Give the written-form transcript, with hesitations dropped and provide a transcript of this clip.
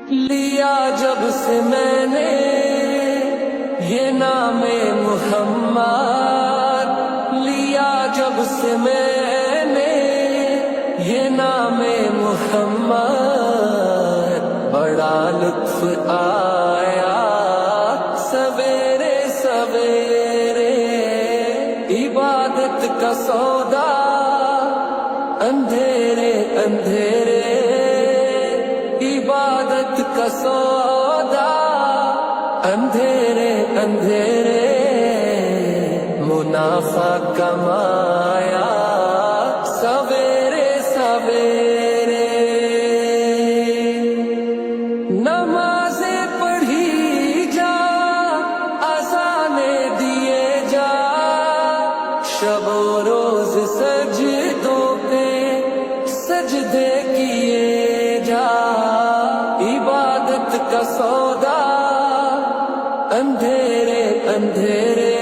لیا جب سے میں نے یہ نام محمد، لیا جب سے میں نے یہ نام محمد، بڑا لطف آیا سویرے سویرے، عبادت کا سودا اندھیرے اندھیرے، عبادت کا سودا اندھیرے اندھیرے، منافع کمایا سویرے سویرے، نمازیں پڑھی جا، اذانیں دیے جا، شب و روز سجدوں پہ سجدے کیے جا، عبادت کا سودا اندھیرے اندھیرے،